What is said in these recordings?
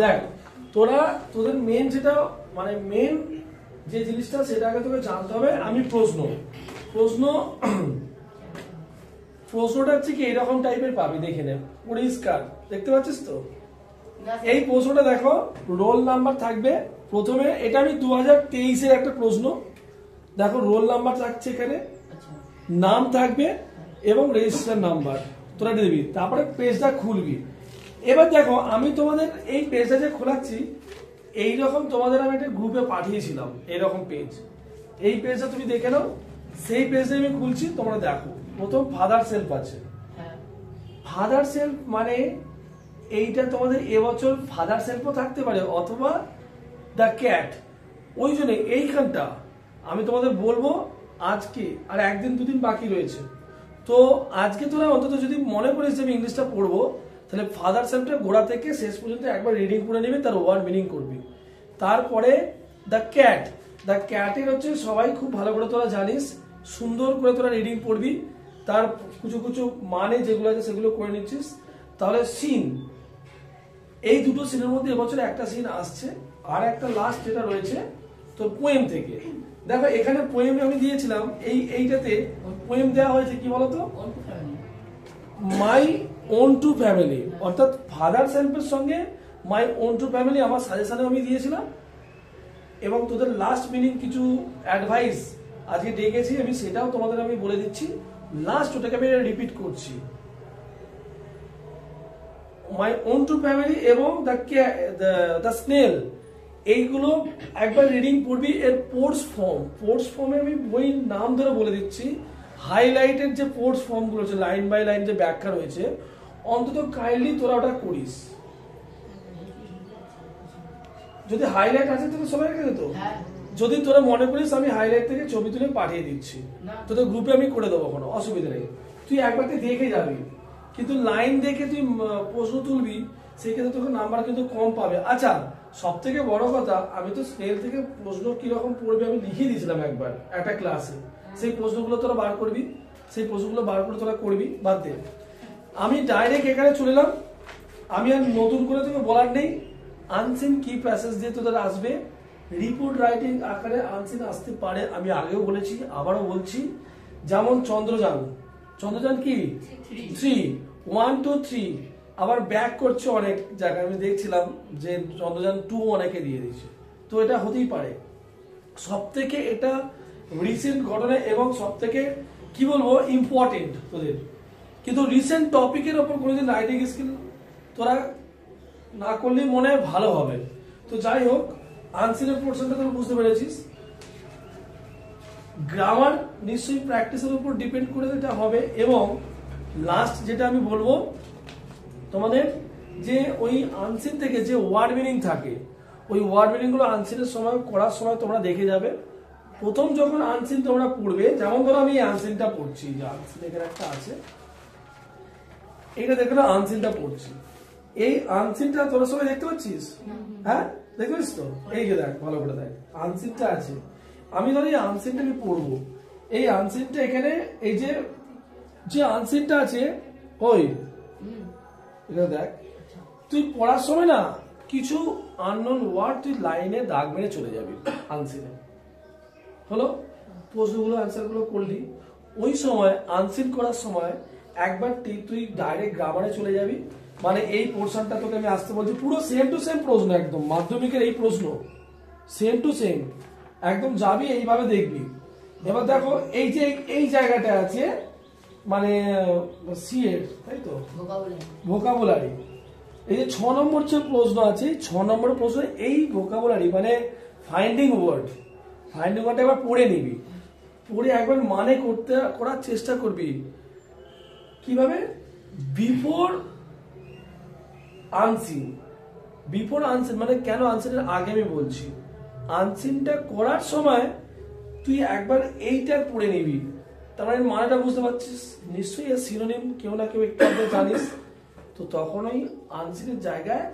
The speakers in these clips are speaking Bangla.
দেখ তোরা তোদের মেন যেটা মানে মেন যে জিনিসটা সেটা আগে তোকে জানতে হবে। আমি প্রশ্নটা হচ্ছে কি এইরকম টাইপের পাবি, দেখে নে পরিষ্কার দেখতে পাচ্ছিস তো। এই প্রশ্নটা দেখো, রোল নাম্বার থাকবে প্রথমে, এটা আমি 2023-এর একটা প্রশ্ন। দেখো রোল নাম্বার থাকছে এখানে, নাম থাকবে এবং রেজিস্ট্রেশন নাম্বার তোরা দিবি, তারপরে পেজটা খুলবি। এবার দেখো আমি তোমাদের এই পেজটা যে খোলাচ্ছি, এইরকম তোমাদের আমি একটা গ্রুপে পাঠিয়েছিলাম এইরকম পেজ। এই পেজটা তুমি দেখে নাও, সেই পেজটা আমি খুলছি, তোমরা দেখো। প্রথম ফাদার সেলফ আছে। ফাদার সেলফ মানে এইটা তোমাদের এবছর ফাদার সেলফও থাকতে পারে অথবা দ্য ক্যাট। ওই জন্য এইখানটা আমি তোমাদের বলবো আজকে আর একদিন দুদিন বাকি রয়েছে, তো আজকে তোরা অন্তত যদি মনে করিস যে আমি ইংলিশটা পড়বো, তাহলে ফাদার সেলফটা গোড়া থেকে শেষ পর্যন্ত একবার রিডিং করে নিবি, তার ওয়ার্ড মিনিং করবি। তারপরে দ্য ক্যাটের হচ্ছে সবাই খুব ভালো করে তোরা জানিস, সুন্দর করে তোরা রিডিং পড়বি, তার কিছু মানে যেগুলো আছে সেগুলো করে নিচ্ছিস। তাহলে সিন, এই দুটো সিনের মধ্যে এবছর একটা সিন আসছে, আর একটা লাস্ট যেটা রয়েছে তো পোয়েম থেকে। দেখো এখানে পোয়েম আমি দিয়েছিলাম, এইটাতে পোয়েম দেওয়া হয়েছে কি বলতো, মাই ওন টু ফ্যামিলি, অর্থাৎ ফাদার সেলফের সঙ্গে মাই ওন টু ফ্যামিলি আমার সাজেশনে আমি দিয়েছিলাম। এবং তোদের লাস্ট মিনিং কিছু অ্যাডভাইস আজকে ডেকেছি আমি, সেটাও তোমাদের আমি বলে দিচ্ছি। লাস্ট ওটাকে আমি রিপিট করছি, মাই ওন টু ফ্যামিলি এবং দ্য স্নেল, এইগুলো একবার রিডিং পড়বি। এর পোর্টস ফর্মে আমি বইয়ের নাম ধরে বলে দিচ্ছি, হাইলাইটেড যে পোর্টস ফর্মগুলো আছে, লাইন বাই লাইন যে ব্যাখ্যা রয়েছে, অন্তত কাইন্ডলি তোরা ওটা করিস। যদি হাইলাইট আছে তো সবাই রেখে তো, যদি তোরা মনে করিস আমি হাইলাইট থেকে ছবি তুলে পাঠিয়ে দিচ্ছি, তোদের গ্রুপে আমি করে দেবো, কোনো অসুবিধা নেই। তুই একবার দেখে যাবি, কিন্তু লাইন দেখে তুই প্রশ্ন তুলবি, সেক্ষেত্রে তোকে নাম্বার কিন্তু কম পাবে। আচ্ছা সব থেকে বড় কথা, আমি তো স্কেল থেকে প্রশ্ন কিরকম পড়বে আমি লিখে দিয়েছিলাম একবার একটা ক্লাসে, সেই প্রশ্নগুলো তোরা বার করবি, সেই প্রশ্নগুলো বার করে তোরা করবি। বাদ দে, আমি ডাইরেক্ট এখানে চলে এলাম। আমি আর নতুন করে তোকে বলার নেই, আনসিন কি প্যাসেজ দিয়ে তোদের আসবে, রিপোর্ট রাইটিং আকারে আনসিন আসতে পারে, আমি আগেও বলেছি আবারও বলছি। যেমন চন্দ্রযান কি 3, 1 2 3, আবার ব্যাক করছে অনেক জায়গায়, আমি দেখছিলাম যে চন্দ্রযান 2 অনেকে দিয়ে দিয়েছে, তো এটা হতেই পারে। সব থেকে এটা রিসেন্ট ঘটনা এবং সব থেকে কি বলবো ইম্পর্টেন্ট তোদের, কিন্তু রিসেন্ট টপিকের ওপর কোনোদিন রাইটিং স্কিল তোরা না করলেই মনে হয় ভালো হবে। তো যাই হোক, আনসিনের পোর্শনটা তোরা বুঝতে পেরেছিস। গ্রামার নিশ্চয়ই প্র্যাকটিসের উপর ডিপেন্ড করে এটা হবে। এবং লাস্ট যেটা আমি বলবো তোমাদের, যে ওই আনসিন থেকে যে ওয়ার্ড মিনিং থাকে, ওই ওয়ার্ড মিনিং গুলো আনসিনের সময় করার সময় তোমরা দেখে যাবে। প্রথম যখন আনসিন তোমরা পড়বে, যেমন ধরো আমি আনসিনটা পড়ছি, যে আনসিন এখানে একটা আছে, এটা দেখো না আনসিনটা পড়ছি, এই আনসিনটা তোরা সবাই দেখতে পাচ্ছিস? হ্যাঁ দেখতে পাচ্ছিস তো? এই যে দেখ ভালো করে দেখ, আনসিনটা আছে। আমি ধরো এই আনসিনটা আমি পড়বো, এই আনসিনটা এখানে এই যে আনসিনটা আছে, ওই এটা দেখ, তুই পড়ার সময় না কিছু আননোন ওয়ার্ড তুই লাইনে দাগ মেরে চলে যাবি আনসিনে। হলো প্রশ্নগুলো আনসারগুলো করলি, ওই সময় আনসিন করার সময় একবার তুই ডাইরেক্ট গ্রামারে চলে যাবি। মানে এই পোর্শনটা তোকে আমি আসতে বলছি, পুরো সেম টু সেম প্রশ্ন, একদম মাধ্যমিকের এই প্রশ্ন সেম টু সেম একদম যাবি, এইভাবে দেখবি। এবার দেখো এই জায়গাটা আছে মানে সিএর, তাই তো, ভোকাবুলারি। এই যে 6 নম্বর যে প্রশ্ন আছে, 6 নম্বর প্রশ্ন এই ভোকাবুলারি মানে ফাইন্ডিং ওয়ার্ডটা একবার পড়ে নিবি, পড়ে একবার মানে করার চেষ্টা করবি। কিভাবে? বিফোর আনসিন মানে কেন আনসিনের আগে আমি বলছি, আনসিনটা করার সময় তুই একবার এইটা পড়ে নিবি, তার মানে মানেটা বুঝতে পারছিস নিশ্চয়ই। এর সিনোনিম কেউ না কেউ একটু জানিস, তো তখন ওই আনসিনের জায়গায়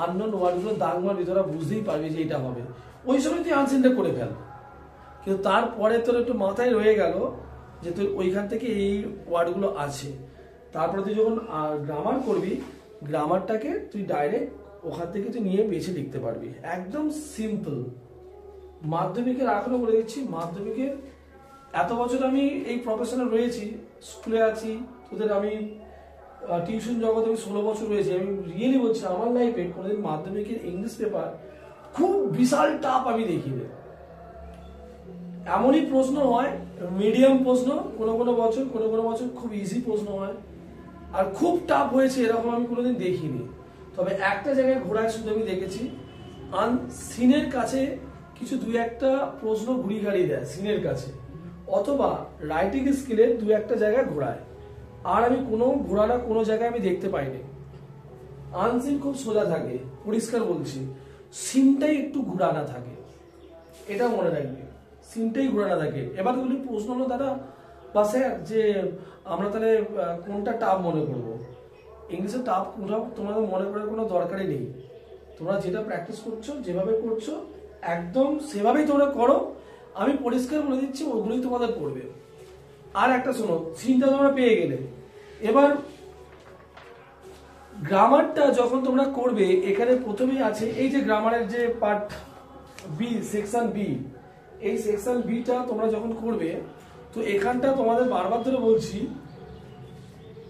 আননোন ওয়ার্ডগুলো দাগ মারবি, তোরা বুঝতেই পারবি যে এটা হবে। ওই সময় তুই আনসিনটা করে ফেল, কিন্তু তারপরে তোর একটু মাথায় রয়ে গেল যে তোর ওইখান থেকে এই ওয়ার্ডগুলো আছে। তারপরে তুই যখন গ্রামার করবি, গ্রামারটাকে তুই ডাইরেক্ট ওখান থেকে তুই নিয়ে বেছে লিখতে পারবি, একদম সিম্পল। মাধ্যমিকের এখনো বলে দিচ্ছি, মাধ্যমিকের এত বছর আমি এই প্রফেশনে রয়েছি, স্কুলে আছি, তোদের আমি টিউশন জগতে আমি 16 বছর রয়েছি, আমি রিয়েলি বলছি আমার লাইফে কোনোদিন মাধ্যমিকের ইংলিশ পেপার খুব বিশাল টাফ আমি দেখিনি। এমনই প্রশ্ন হয়, মিডিয়াম প্রশ্ন, কোনো কোনো বছর খুব ইজি প্রশ্ন হয়, আর খুব টাফ হয়েছে এরকম আমি কোনোদিন দেখিনি। তবে একটা জায়গায় ঘোরায় শুধু আমি দেখেছি, সিনের কাছে কিছু 2-1টা প্রশ্ন ঘুরি গাড়ি দেয় সিনের কাছে, অথবা রাইটিং স্কিলের 2-1টা জায়গায় ঘোরায়। আর আমি কোনো জায়গায় আমি দেখতে পাইনি। আনসিন খুব সোজা থাকে, পরিষ্কার বলছি, সিনটাই একটু ঘুরানা থাকে, এটা মনে রাখবে, সিনটাই ঘুরানা থাকে। এবার তুমি প্রশ্ন হলো দাদা বা স্যার যে আমরা তাহলে কোনটা টাফ মনে করবো? ইংলিশে টাফ কোথাও তোমাদের মনে করার কোনো দরকারই নেই। তোমরা যেটা প্র্যাকটিস করছো, যেভাবে করছো একদম সেভাবেই তোমরা করো। আমি পরিষ্কার বলে দিচ্ছি, ওগুলোই তোমাদের পড়বে। আর একটা শোনো, সিনটা তোমরা পেয়ে গেলে, এবার গ্রামারটা যখন তোমরা করবে, এখানে প্রথমেই আছে এই যে গ্রামারের যে পার্ট বি, সেকশন বি, এই সেকশন বিটা তোমরা যখন করবে, তো এখানটা তোমাদের বারবার ধরে বলছি,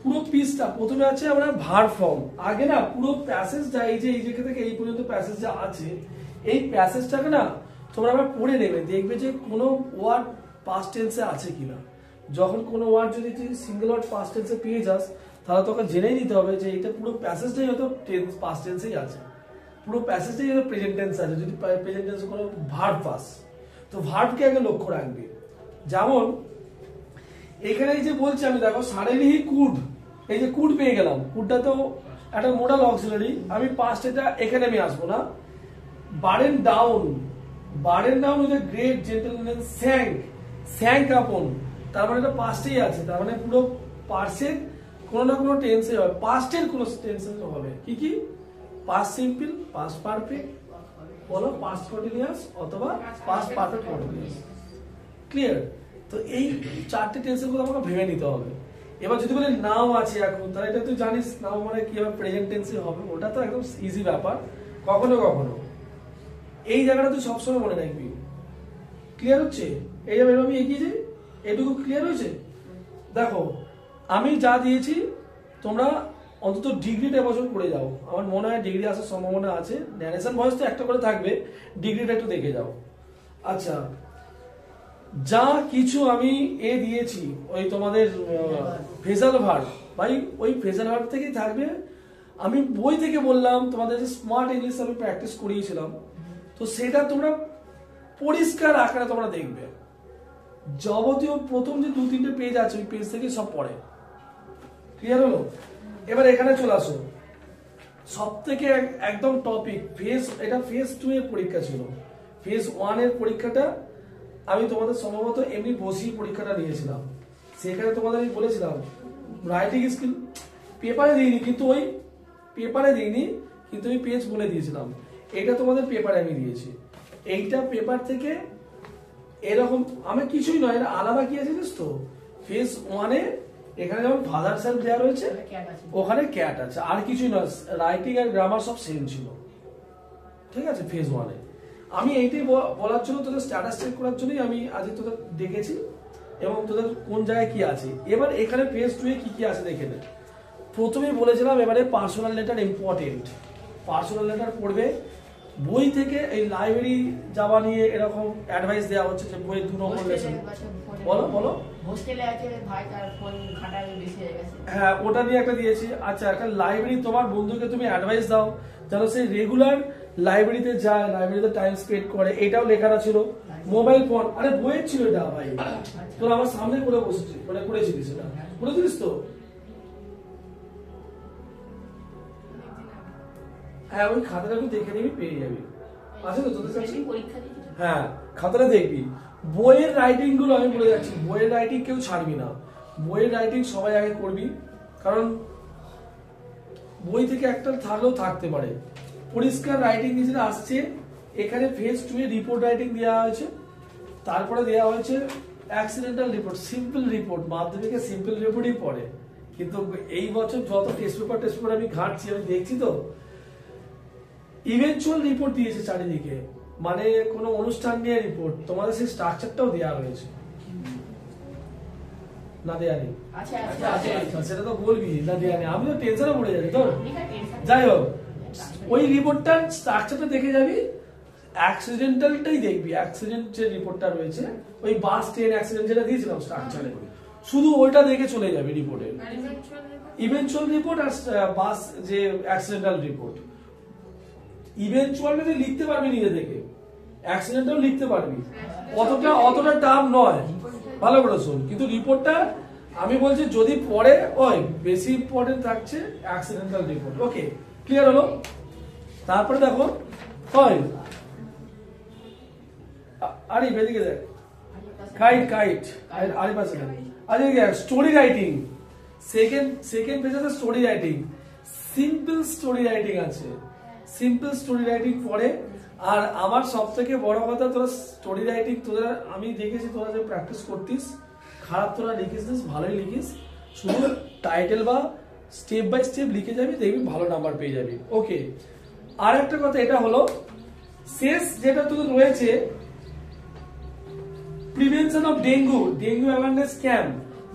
পুরো পিসটা প্রথমে আছে আমরা ভার্ব ফর্ম। আগে না পুরো প্যাসেজটা, এই যে থেকে এই পর্যন্ত প্যাসেজ যা আছে, এই প্যাসেজটাকে না তোমরা আবার পড়ে নেবে, দেখবে যে কোনো ওয়ার্ড পাস্ট টেন্সে আছে কিনা। যখন কোনো ওয়ার্ড যদি তুই সিঙ্গেল ওয়ার্ড পাস্ট টেন্সে পেয়ে যাস, তাহলে তোকে জেনেই নিতে হবে যে এটা পুরো প্যাসেজটাই হয়তো পাস্ট টেন্সেই আছে, পুরো প্যাসেজটাই হয়তো প্রেজেন্ট টেন্স আছে। যদি প্রেজেন্ট টেন্সে কোনো ভার্ব পাস, তো ভার্বকে আগে লক্ষ্য রাখবে। যেমন এখানে এই যে বলছি আমি, দেখো সাডেনলি হি কুড, এই যে কুড পেয়ে গেলাম, কুডটা তো একটা মোডাল অক্সিলারি, আমি পাস্ট এটা এখানে আমি আসবো না। বারেন down with a great gentleman স্যাঙ্ক আপন, তার মানে এটা পাস্টেই আছে, তার মানে পুরো পার্সের কোনো না কোনো টেন্সে হবে, পাস্টের কোনো টেন্সে হবে। কি পাস্ট সিম্পল, পাস্ট পারফেক্ট, বলো পাস্ট কন্টিনিউয়াস অথবা পাস্ট পারফেক্ট কন্টিনিউয়াস। ক্লিয়ার? তো এই 4টে টেন্সের কথা আমাকে ভেবে নিতে হবে। এবার যদি বলে নাও আছে এখন, তাহলে এটা তুই জানিস নাও মানে কিভাবে প্রেজেন্ট টেন্সে হবে, ওটা তো একদম ইজি ব্যাপার। কখনো এই জায়গাটা তুই সবসময় মনে রাখবি। ক্লিয়ার হচ্ছে? এই যাবে আমি এগিয়ে যাই, এটুকু ক্লিয়ার হয়েছে? দেখো আমি যা দিয়েছি তোমরা অন্তত ডিগ্রিটা এবছর করে যাও, আমার মনে হয় ডিগ্রি আসার সম্ভাবনা আছে। ন্যারেশন ভয়েস তো একটা করে থাকবে, ডিগ্রিটা একটু দেখে যাও। আচ্ছা, যা কিছু আমি দিয়েছি ওই তোমাদের ফ্রেজাল ভার্ব, ভাই ওই ফ্রেজাল ভার্ব থেকেই থাকবে। আমি বই থেকে বললাম তোমাদের যে স্মার্ট ইংলিশ আমি প্র্যাকটিস করিয়েছিলাম, তো সেটা তোমরা পরিষ্কার আকারে তোমরা দেখবে। যাবতীয় প্রথম যে 2-3টে পেজ আছে, ওই পেজ থেকে সব পড়ে। ক্লিয়ার হলো? এবার এখানে চলে আসো, সব থেকে একদম টপিক এটা ফেজ 2 এর পরীক্ষা ছিল। ফেজ 1 এর পরীক্ষাটা আমি তোমাদের সম্ভবত এমনি বসিয়ে পরীক্ষাটা নিয়েছিলাম। সেখানে তোমাদের আমি বলেছিলাম রাইটিং স্কিল পেপারে দিইনি, কিন্তু আমি পেজ বলে দিয়েছিলাম। এটা তোমাদের পেপারে আমি দিয়েছি। এইটা পেপার থেকে এরকম আমি কিছুই নয়, এটা আলাদা কি আছে জানিস তো? ফেজ 1 এ এখানে যেমন ফাদার সেলফ দেওয়া রয়েছে, ওখানে ক্যাট আছে, আর কিছুই নয়। রাইটিং আর গ্রামার সব সেম ছিল, ঠিক আছে? ফেজ 1 এ আমি এইটাই বলার জন্য, তোদের স্ট্যাটাস চেক করার জন্যই আমি আজকে তোদের দেখেছি, এবং তোদের কোন জায়গায় কি আছে। এবার এখানে ফেজ 2 এ কি আছে দেখে নে। প্রথমেই বলেছিলাম এবারে personal letter important, personal letter পড়বে। বই থেকে এই লাইব্রেরি যাওয়া নিয়ে এরকম অ্যাডভাইস দেওয়া হচ্ছে যে বই 2 নম্বর লেসন। বলো হোস্টেলে আছে ভাই, তার ফোন ঘাটাঘাটি বেশি হয়ে গেছে। হ্যাঁ, ওটা নিয়ে একটা দিয়েছি। আচ্ছা, একটা লাইব্রেরি তোমার বন্ধুকে তুমি অ্যাডভাইস দাও যেন সে রেগুলার লাইব্রেরিতে যায়, লাইব্রেরিতে টাইম স্পেন্ড করে। এটাও লেখাটা ছিল। মোবাইল ফোন, আরে বইয়ের ছিল এটা ভাই, তোর আমার সামনে করে বসেছি, মানে করেছিলিস, সেটা করেছিলিস তো? হ্যাঁ, ওই খাতাটা তুই দেখে নিবি, পেয়ে যাবি। আছে তো তোদের কাছে? হ্যাঁ, খাতাটা দেখবি। বইয়ের রাইটিং গুলো আমি বলে যাচ্ছি, বইয়ের রাইটিং কেউ ছাড়বি না। বইয়ের রাইটিং সবাই আগে করবি, কারণ বই থেকে একটা থাকলেও থাকতে পারে। পরিষ্কার রাইটিং যেটা আসছে এখানে ফেজ 2 এ রিপোর্ট রাইটিং দেওয়া হয়েছে, তারপরে দেওয়া হয়েছে অ্যাক্সিডেন্টাল রিপোর্ট, সিম্পল রিপোর্ট। মাধ্যমিকে সিম্পল রিপোর্টই পড়ে, কিন্তু এই বছর যত টেস্ট পেপার আমি ঘাঁটছি, আমি দেখছি তো ইভেন্চুয়াল রিপোর্ট দিয়েছে চারিদিকে, মানে কোনো অনুষ্ঠান নিয়ে রিপোর্ট, তোমাদের সেই স্ট্রাকচারটাও দেওয়া রয়েছে না? দেয়া নেই? সেটা তো বলবি না দেয়া নেই, আমি তো টেনশনে পড়ে যাচ্ছি তো। যাই হোক, ওই রিপোর্টটার স্ট্রাকচারটা দেখে যাবি, অ্যাক্সিডেন্টালটাই দেখবি, অ্যাক্সিডেন্ট যে রিপোর্টটা রয়েছে, ওই বাস ট্রেন অ্যাক্সিডেন্ট যেটা দিয়েছিলাম স্ট্রাকচারে, শুধু ওইটা দেখে চলে যাবে রিপোর্টে। ইভেন্চুয়াল রিপোর্ট আর বাস যে অ্যাক্সিডেন্টাল রিপোর্ট, ইভেন্চুয়াল লিখতে পারবি নিজে থেকে, অ্যাক্সিডেন্টাল লিখতে পারবি, অতটা টার্ম নয়, ভালো করে শোন। কিন্তু রিপোর্টটা আমি বলছি যদি পড়ে, ওই বেশি ইম্পর্টেন্ট থাকছে অ্যাক্সিডেন্টাল রিপোর্ট। ওকে, ক্লিয়ার হলো? তারপরে দেখো, হয় আরে বেদিকে দেখ, কাইট আরে পাশে দেখ, আরে দেখ স্টোরি রাইটিং, সেকেন্ড পেজে story writing, simple story writing আছে, সিম্পল স্টোরি রাইটিং পড়ে। আর আমার সব থেকে বড় কথা, তোরা স্টোরি রাইটিং তোরা আমি দেখেছি তোরা যে প্র্যাকটিস করতিস, খারাপ তোরা লিখিস, ভালোই লিখিস, শুধু টাইটেল বা স্টেপ বাই স্টেপ লিখে যাবি, দেখবি ভালো নাম্বার পেয়ে যাবি। ওকে, আর একটা কথা, এটা হলো শেষ যেটা তোদের রয়েছে, prevention of dengue awareness camp.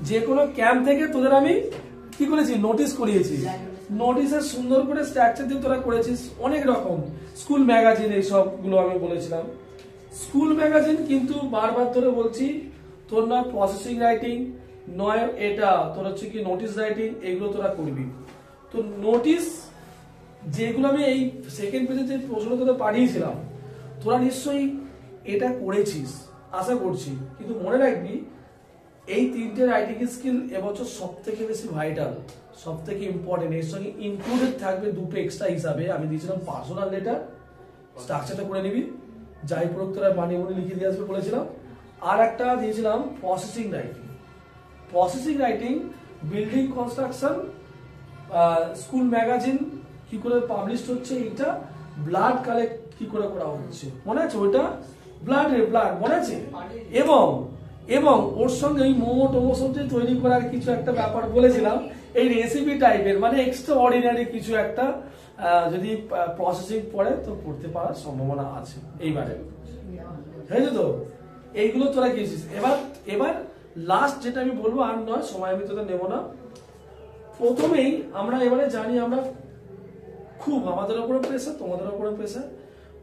যে কোনো ক্যাম্প থেকে তোদের আমি কি করেছি, নোটিশ করিয়েছি, নোটিশের সুন্দর করে স্ট্রাকচার দিয়ে তোরা করেছিস অনেক রকম। স্কুল ম্যাগাজিন এই সবগুলো আমি বলেছিলাম, স্কুল ম্যাগাজিন, কিন্তু বারবার ধরে বলছি তোর নয় প্রসেসিং রাইটিং, নয় এটা তোর হচ্ছে কি নোটিশ রাইটিং, এইগুলো তোরা করবি। তো নোটিশ যেগুলো আমি এই সেকেন্ড পেজে যে প্রশ্ন তোদের পাঠিয়েছিলাম, তোরা নিশ্চয়ই এটা করেছিস আশা করছি। কিন্তু মনে রাখবি, এই তিনটে রাইটিং স্কিল এবছর সব থেকে বেশি ভাইটাল, সব থেকে ইম্পর্টেন্ট। এর সঙ্গে ইনক্লুডেড থাকবে দুটো এক্সট্রা হিসাবে, আমি দিয়েছিলাম পার্সোনাল লেটার, স্ট্রাকচারটা করে নিবি, যাই প্রয়োগ তোরা বানিয়ে বলে লিখে দিয়ে আসবে বলেছিলাম। আর একটা দিয়েছিলাম processing writing, building construction, school magazine কি করে পাবলিশ হচ্ছে, এটা ব্লাড কালেক্ট কি করে করা হচ্ছে, মনে আছে? ওইটা ব্লাড মনে আছে? এবং ওর সঙ্গে ওই মোমো টোমো সবজি তৈরি করার কিছু একটা ব্যাপার বলেছিলাম, এই রেসিপি টাইপের, মানে এক্সট্রা অর্ডিনারি কিছু একটা, যদি প্রসেসিং পড়ে তো পড়তে পারার সম্ভাবনা আছে এইবারে, হয়েছে তো? এইগুলো তোরা গিয়েছিস। এবার লাস্ট যেটা আমি বলবো, আর নয়, সময় আমি তোদের নেবো না। প্রথমেই আমরা এবারে জানি, আমরা খুব আমাদের উপরে প্রেসার, তোমাদের উপরে প্রেসার,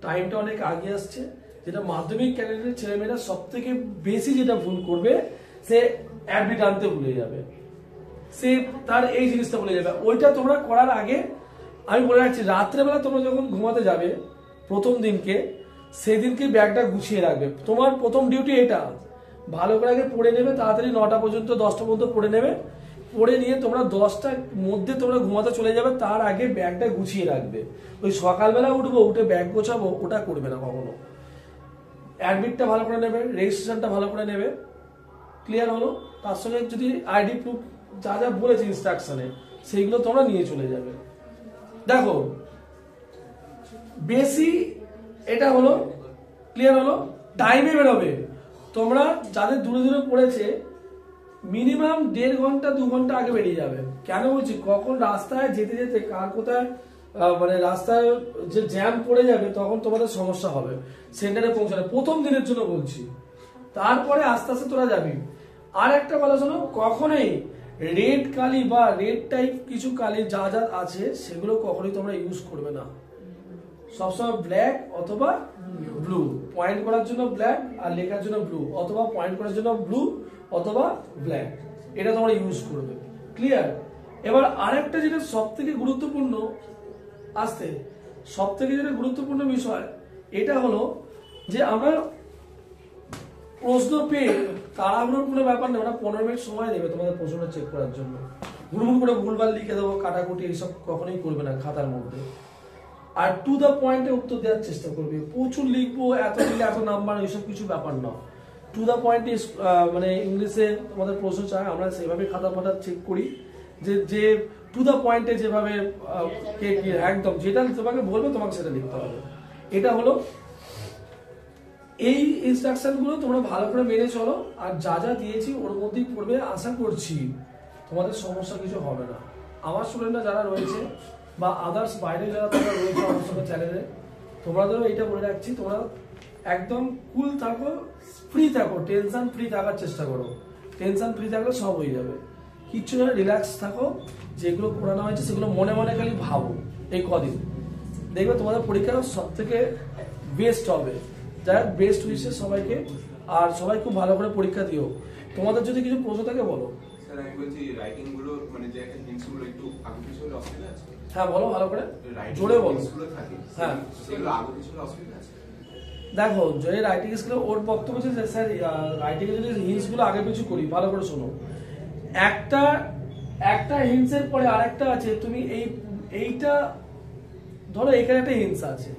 টাইমটা অনেক আগে আসছে। যেটা মাধ্যমিক ক্যাডারের ছেলেমেয়েরা সব থেকে বেশি যেটা ভুল করবে, সে অ্যাডমিট আনতে ভুলে যাবে, সে তার এই জিনিসটা ভুলে যাবে। ওইটা তোমরা করার আগে আমি বলে রাখছি, রাত্রেবেলা তোমরা যখন ঘুমাতে যাবে প্রথম দিনকে, সেদিনকে ব্যাগটা গুছিয়ে রাখবে। তোমার প্রথম ডিউটি এটা, ভালো করে আগে পড়ে নেবে, তাড়াতাড়ি 9টা পর্যন্ত 10টা পর্যন্ত পড়ে নেবে, পড়ে নিয়ে তোমরা 10টার মধ্যে তোমরা ঘুমাতে চলে যাবে, তার আগে ব্যাগটা গুছিয়ে রাখবে। ওই সকালবেলা উঠবো, উঠে ব্যাগ গোছাবো, ওটা করবে না কখনো। অ্যাডমিটটা ভালো করে নেবে, রেজিস্ট্রেশনটা ভালো করে নেবে, ক্লিয়ার হলো? তার সঙ্গে যদি আইডি প্রুফ যা যা বলেছে ইনস্ট্রাকশনে, সেইগুলো তোমরা নিয়ে চলে যাবে। দেখো, বেশি এটা হলো, ক্লিয়ার হলো? টাইমে বেরোবে। তোমরা যাদের দূরে দূরে পড়েছে, মিনিমাম 1.5 ঘন্টা 2 ঘন্টা আগে বেরিয়ে যাবে। কেন বলছি, কখন রাস্তায় যেতে যেতে কার কোথায় মানে রাস্তায় যে জ্যাম পড়ে যাবে, তখন তোমাদের সমস্যা হবে সেন্টারে পৌঁছানো। প্রথম দিনের জন্য বলছি, তারপরে আস্তে আস্তে তোরা যাবি। আর একটা কথা শোনো, কখনোই রেড কালি বা রেড টাইপ কিছু কালি যা যা আছে, সেগুলো কখনোই তোমরা ইউজ করবে না। সবসময় ব্ল্যাক অথবা ব্লু, পয়েন্ট করার জন্য ব্ল্যাক আর লেখার জন্য ব্লু, অথবা পয়েন্ট করার জন্য ব্লু অথবা ব্ল্যাক, এটা তোমরা ইউজ করবে। ক্লিয়ার? এবার আরেকটা যেটা সব থেকে গুরুত্বপূর্ণ, আসতে সব থেকে যেটা গুরুত্বপূর্ণ বিষয়, এটা হলো যে আমরা প্রশ্ন পেয়ে তাড়াহুড়োর কোনো ব্যাপার নেই, ওরা 15 মিনিট সময় দেবে তোমাদের প্রশ্নটা চেক করার জন্য। হুড়মুড় করে ভুলভাল লিখে দেবো, কাটাকুটি এইসব কখনোই করবে না খাতার মধ্যে। আর টু দ্য পয়েন্টে উত্তর দেওয়ার চেষ্টা করবে। প্রচুর লিখবো, এত লিখলে এত নাম্বার, এইসব কিছু ব্যাপার না। টু দ্য পয়েন্টে মানে ইংলিশে তোমাদের প্রশ্ন চায়, আমরা সেভাবে খাতা ফাটা চেক করি, যে টু দ্য পয়েন্টে যেভাবে একদম যেটা তোমাকে বলবে তোমাকে সেটা লিখতে হবে। এটা হলো এই ইনস্ট্রাকশন গুলো তোমরা ভালো করে মেনে চলো, আর যা যা দিয়েছি ওর মধ্যেই পড়বে। আশা করছি তোমাদের সমস্যা কিছু হবে না। আমার স্টুডেন্টরা যারা রয়েছে বা আদার্স বাইরে যারা তোমরা রয়েছে আমার সঙ্গে চ্যানেলে, তোমাদেরও এইটা বলে রাখছি, তোমরা একদম কুল থাকো, ফ্রি থাকো, টেনশন ফ্রি থাকার চেষ্টা করো। টেনশন ফ্রি থাকলে সব হয়ে যাবে, কিচ্ছু না, রিল্যাক্স থাকো। যেগুলো পড়ানো হয়েছে সেগুলো মনে মনে খালি ভাবো এই কদিন, দেখবে তোমাদের পরীক্ষা সব থেকে বেস্ট হবে। যাই হোক, বেস্ট উইশেস সবাইকে, আর সবাই খুব ভালো করে পরীক্ষা দিও। তোমাদের যদি কিছু প্রশ্ন থাকে বলো। স্যার আমি বলছি রাইটিং গুলো মানে যে একটা হিন্টস গুলো একটু আগে পিছনে হলে অসুবিধা আছে? হ্যাঁ বলো ভালো করে, রাইটিং জোরে বলো। গুলো থাকে, হ্যাঁ সেগুলো আগে পিছনে অসুবিধা আছে? দেখো, যে রাইটিং স্কিল ওর বক্তব্য হচ্ছে যে স্যার রাইটিং এর যদি হিন্টস গুলো আগে পিছু করি, ভালো করে শোনো। একটা হিন্টস এর পরে আরেকটা আছে, তুমি এইটা ধরো এখানে একটা হিন্টস আছে,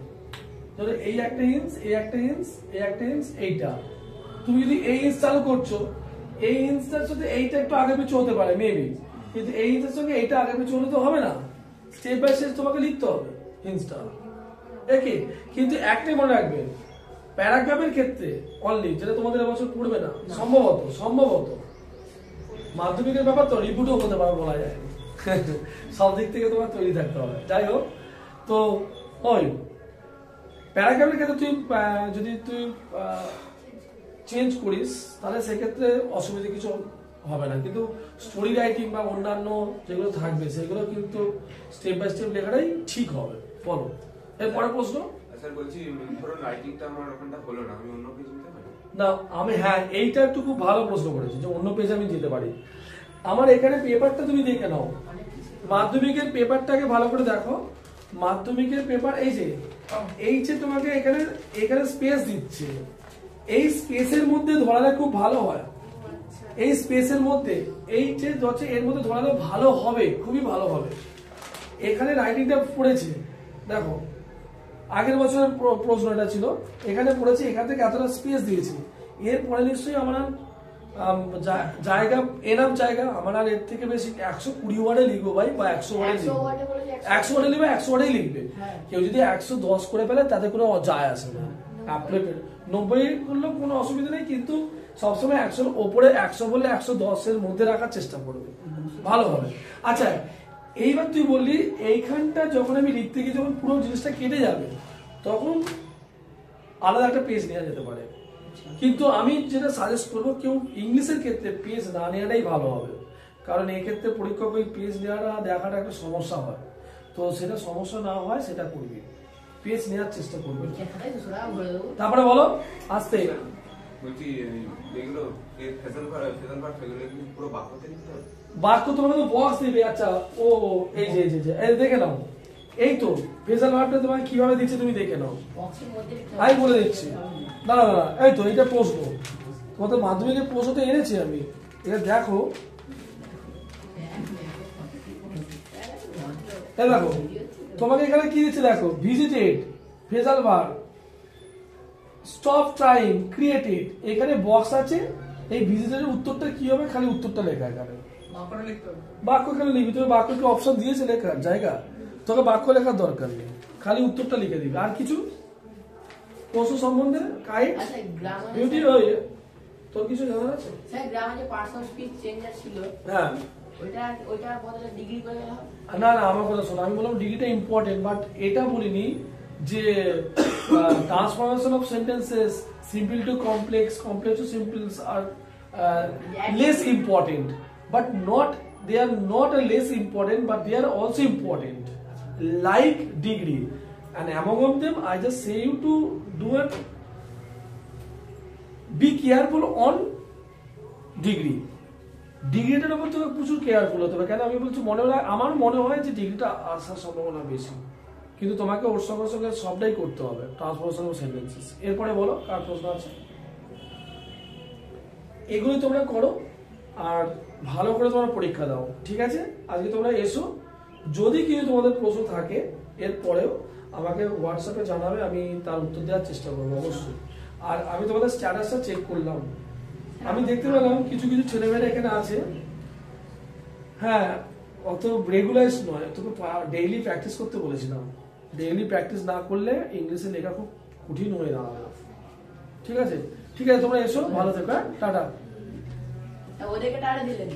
ধরো এই একটা হিন্টস, এই একটা হিন্টস, এই একটা হিন্টস, এইটা তুমি যদি এই হিন্টস চালু করছো, এই হিন্টসটার সাথে এইটা একটু আগে পিছু হতে পারে মেবি, কিন্তু এই হিন্টসের সঙ্গে এইটা আগে পিছু হলে তো হবে না, স্টেপ বাই স্টেপ তোমাকে লিখতে হবে হিন্টসটা, একই। কিন্তু একটাই মনে রাখবে, প্যারাগ্রাফের ক্ষেত্রে অনলি, যেটা তোমাদের এবছর পড়বে না সম্ভবত মাধ্যমিকের ব্যাপার তো রিপুটও হতে পারে, বলা যায় সব দিক থেকে তোমার তৈরি থাকতে হবে। যাই হোক, তো ওই প্যারাগ্রাফের ক্ষেত্রে যদি তুই চেঞ্জ করিস তাহলে সেক্ষেত্রে অসুবিধা কিছু হবে না, কিন্তু স্টোরি রাইটিং বা অন্যান্য যেগুলো থাকবে সেগুলো কিন্তু স্টেপ বাই স্টেপ লেখাটাই ঠিক হবে। বলো এরপরে প্রশ্ন। স্যার বলছি ধরুন রাইটিংটা আমার ওখানটা হলো না, আমি অন্য পেজ নিতে পারি না? আমি হ্যাঁ, এইটা একটু খুব ভালো প্রশ্ন করেছি যে অন্য পেজে আমি যেতে পারি। আমার এখানে পেপারটা তুমি দেখে নাও, মাধ্যমিকের পেপারটাকে ভালো করে দেখো। মাধ্যমিকের পেপার এই যে তোমাকে এখানে স্পেস দিচ্ছে, এই স্পেসের মধ্যে ধরালে খুব ভালো হয়। এই স্পেসের মধ্যে এই যে হচ্ছে এর মধ্যে ধরালে ভালো হবে, খুবই ভালো হবে। এখানে রাইটিংটা পড়েছে, দেখো আগের বছরের প্রশ্নটা ছিল, এখানে পড়েছে, এখান থেকে এতটা স্পেস দিয়েছি, এরপরে নিশ্চয়ই আমার জায়গা এনাফ জায়গা, আমার আর এর থেকে বেশি 120 ওয়ার্ডে লিখবো ভাই, বা 100 ওয়ার্ডে লিখবো, 100 ওয়ার্ডে লিখবে, 100 ওয়ার্ডেই লিখবে। কেউ যদি 110 করে ফেলে তাতে কোনো যায় আসে না, 90 করলেও কোনো অসুবিধা নেই, কিন্তু সবসময় 100 ওপরে, 100 বললে 110-এর মধ্যে রাখার চেষ্টা করবে, ভালো হবে। আচ্ছা, এইবার তুই বললি এইখানটা যখন আমি লিখতে গিয়ে যখন পুরো জিনিসটা কেটে যাবে তখন আলাদা একটা পেজ নেওয়া যেতে পারে, কিন্তু আমি যেটা সাজেস্ট করবো, কেউ ইংলিশের ক্ষেত্রে পেজ না নেওয়াটাই ভালো হবে, কারণ এই ক্ষেত্রে পরীক্ষক ওই পেজ নেওয়াটা দেখাটা একটা সমস্যা হয়, তো সেটা সমস্যা না হয় সেটা করবি, পেজ নেওয়ার চেষ্টা করবে। তারপরে বলো আসতে। বলছি এগুলো ফেজাল ভার্ব এগুলো কি পুরো বাক্যতে লিখতে হবে? বাক্য তোমাকে তো বক্স দিবে। আচ্ছা, ও এই যে এই দেখে নাও, এই তো ফেজাল ভার্বটা তোমাকে কিভাবে দিচ্ছে তুমি দেখে নাও, আমি বলে দিচ্ছি। দাঁড়া, এই তো এইটা প্রশ্ন, তোমাদের মাধ্যমিকের প্রশ্ন তো এনেছি আমি, এটা দেখো, দেখো তোমাকে এখানে কি দিচ্ছে, দেখো visited, phrasal verb, stop trying, created, এখানে বক্স আছে। এই ভিজিটেডের উত্তরটা কি হবে, খালি উত্তরটা লেখা, এখানে বাক্য এখানে লিখবি, তুমি বাক্যকে অপশন দিয়েছে লেখার জায়গা, তোকে বাক্য লেখার দরকার নেই, খালি উত্তরটা লিখে দিবি। আর কিছু প্রশ্ন সম্বন্ধে কাইট বিউটি হয়ে তোর কিছু জানা আছে? স্যার গ্রামে যে পার্সন স্পিচ চেঞ্জার ছিল, হ্যাঁ ওইটা বদলে ডিগ্রি করে গেল। না আমার কথা শোনো, আমি বললাম ডিগ্রিটা ইম্পর্টেন্ট, বাট এটা বলিনি যে transformation of sentences, simple to complex, complex to simple আর less important, but they are not less important, but they are also important, like degree. And among them I just say you to do it, be careful on degree. ডিগ্রিটার উপর তোকে প্রচুর কেয়ারফুল হতে হবে। কেন আমি বলছি, আমার মনে হয় যে ডিগ্রিটা আসার সম্ভাবনা বেশি, কিন্তু তোমাকে ওর সঙ্গে সঙ্গে সবটাই করতে হবে, ট্রান্সফরমেশন অফ সেন্টেন্সেস। এরপরে বলো কার প্রশ্ন আছে? এগুলো তোমরা করো আর ভালো করে তোমরা পরীক্ষা দাও, ঠিক আছে? আজকে তোমরা এসো, যদি কিছু তোমাদের প্রশ্ন থাকে এরপরেও আমাকে হোয়াটসঅ্যাপে জানাবে, আমি তার উত্তর দেওয়ার চেষ্টা করবো অবশ্যই। আর আমি তোমাদের স্ট্যাটাসটা চেক করলাম, আমি দেখতে পেলাম কিছু ছেলেমেয়েরা এখানে আছে, হ্যাঁ অত রেগুলাইজ নয়, তোকে ডেইলি প্র্যাকটিস করতে বলেছিলাম, ডেইলি প্র্যাকটিস না করলে ইংলিশে লেখা খুব কঠিন হয়ে দাঁড়াবে, ঠিক আছে? তোমরা এসো, ভালো থেকো, টাটা। ওদেরকে টাটা দিলেন।